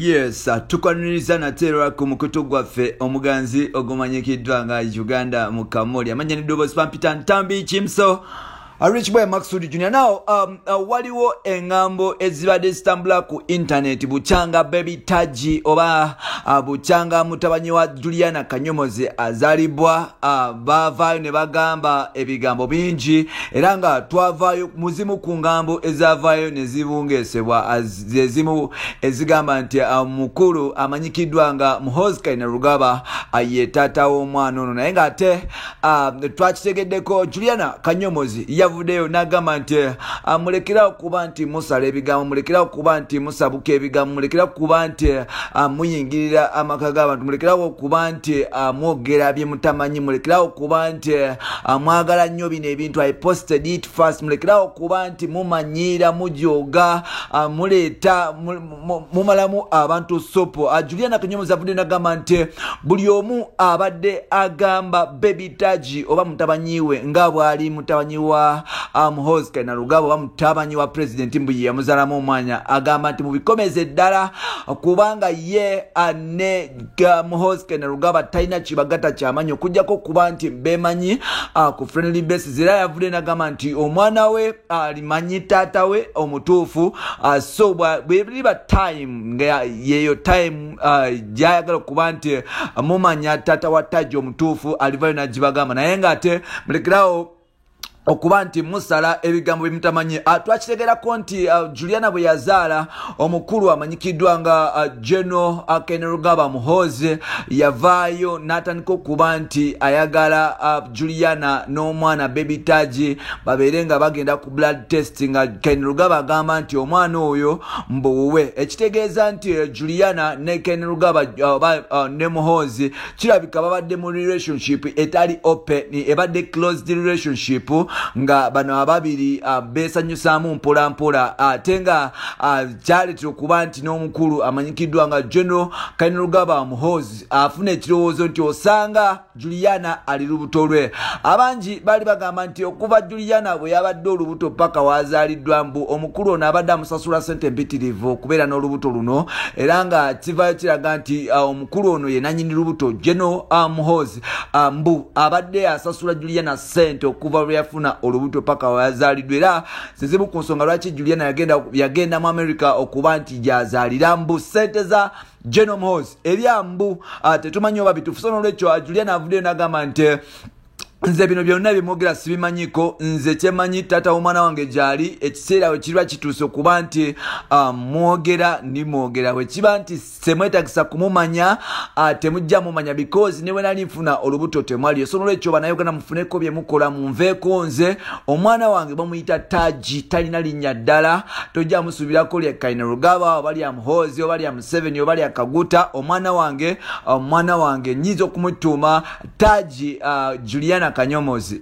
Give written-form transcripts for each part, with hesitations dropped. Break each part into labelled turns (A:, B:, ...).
A: Yes, tukwaniriza naterwa ku mukutu gwaffe omuganzi ogumanyikiddwa nga Uganda mu Kamoli amanya ni Dobo Spampita Ntambi Chimso Rich Boy Maxud Junior. Now waliwo engambo ezibadde zitambula ku internet buchanga baby taji oba buchanga mutabanyi wa Juliana Kanyomozi azalibwa bavaayo ne bagamba ebigambo bingi era nga twavaayo muzimu ku ngambo ezavaayo ne zibungesebwa ezimu ezigamba nti mukulu amanyikiddwa nga Muhoozi Kainerugaba ye taata w'omwana ono naye nga ate twakitegeddeko Juliana Kanyomozi yavudeyo nagamba nti mulekerawo kuba nti musala ebigambo, mulekerawo kuba nti musabuka ebigambo, mulekerawo kuba nti muyingirira amaka g'abantu, mulekerawo kuba nti mwogera bye mutamanyi, mulekerawo kuba nti mwagala nnyo bino ebintu I posted it first, mulekerawo kuba nti mumanyira mujoga muleeta mumalamu abantu sopo. Juliana Kanyomozi avuddeyo nagamba nti buli omu abadde agamba baby taji oba mutabanyiwe nga bwali mutabanyi wa Muhoozi Kainerugaba oba mutabanyi wa president mbuye yamuzalamu omwanya agamba nti mubikomeze ddala kubanga ye ne Muhoozi Kainerugaba talina kibagata kyamanyi okujjako kuba nti bemanyi ku friendly basis. Era yavudde nagamba nti omwana we alimanyi taata we omutuufu so bweriba time nga yeyo time gyayagala kuba nti mumanya taata wa taji omutuufu alivayo nagibagamba naye nga ate mulekerawo okuba nti musala ebigambo bimutamanyi. Twakitegerako nti Juliana bwe yazaala omukulu amanyikiddwa nga General Kainerugaba Muhoozi yavaayo n'atandika okuba nti ayagala Juliana n'omwana baby taji babeere nga bagenda ku blood test nga Kainerugaba agamba nti omwana oyo mbuwe. Ekitegeeza nti Juliana ne Kainerugaba ne Muhoozi kirabika babadde mu relationship etali open, ebadde closed relationship nga bano ababiri besanyusaamu mpola mpola ate nga kyaleetera okuba nti n'omukulu amanyikiddwa nga General Kainerugaba Muhoozi afuna ekirowoozo nti osanga Juliana ali lubuto lwe. Abangi bali bagamba nti okuva Juliana bwe yabadde olubuto paka wazaaliddwa mbu omukulu ono abadde amusasula ssente mpitirivu okubeera n'olubuto luno era nga kivaayo kiraga nti omukulu ono ye nannyini lubuto General Muhoozi mbu abadde asasula Juliana ssente okuva lwe yafuna olubuto paka wazaaliddwa. Era zizibu ku nsonga lwaki Juliana yagenda mu America okuba nti gyazaalira mbu ssente za General Muhoozi ebyambu tetumanyi oba bituufu. So n'olwekyo Juliana avuddeyo n'agamba nti nze bino byonna bimwogera sibimanyiko, nze kyemanyi taata w'omwana wange gyali ekiseera we kirwa kituuse okuba nti mwogera nimwogera we kiba nti semwetagisa kumumanya temujja mumanya because ne wena nifuna olubuto temwaliyo. So n'olwekyo bannayuganda mufuneko bye mukola munveeko nze omwana wange bamuyita Taji talina linnya ddala tojja musuubirako lya Kainerugaba oba lya Muhoozi oba lya Museveni oba lya Kaguta. omwana wange nyiza okumutuuma Taji Juliana Kanyomozi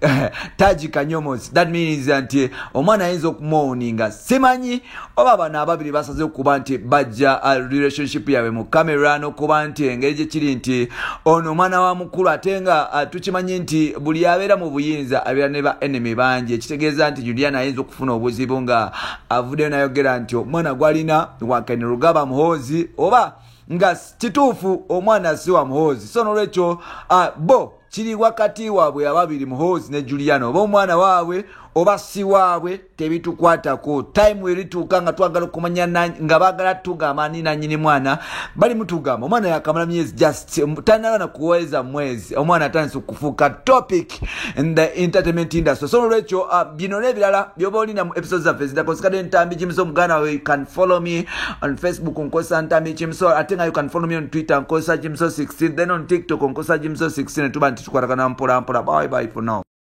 A: Taji Kanyomozi. That means nti omwana ayinza okumuoninga simanyi oba bano ababiri basaze okuba nti bajja relationship yawe mu camera n'okuba nti engeri gye kiri nti ono omwana wa mukulu ate nga tukimanyi nti buli abeera mu buyinza abeera ne ba enemy bangi. Ekitegeeza nti Juliana ayinza okufuna obuzibu nga avuddeyo nayogera nti omwana gwalina wa Kainerugaba Muhoozi oba nga kituufu omwana si wa Muhoozi. So n'olwekyo kiri wakati waabwe ababiri Muhoozi ne Juliana oba omwana waabwe oba si waabwe tebitukwatako. Time werituuka nga twagala okumanya nga baagala tugamba ani nannyini mwana bali mutugamba omwana yakamala myezi just tanala na kuweza mwezi omwana atandise okufuuka topic in the entertainment industry. So n'olwekyo bino n'ebirala byoba olina mu episodes zaffe zidakosikadde Ntambi Chimso muganda we. You can follow me on Facebook nkozesa Ntambi Chimso ate nga you can follow me on Twitter nkozesa Chimso 16 then on TikTok nkozesa Chimso 16 tuba nti tukwatagana mpola mpola. Bye bye for now.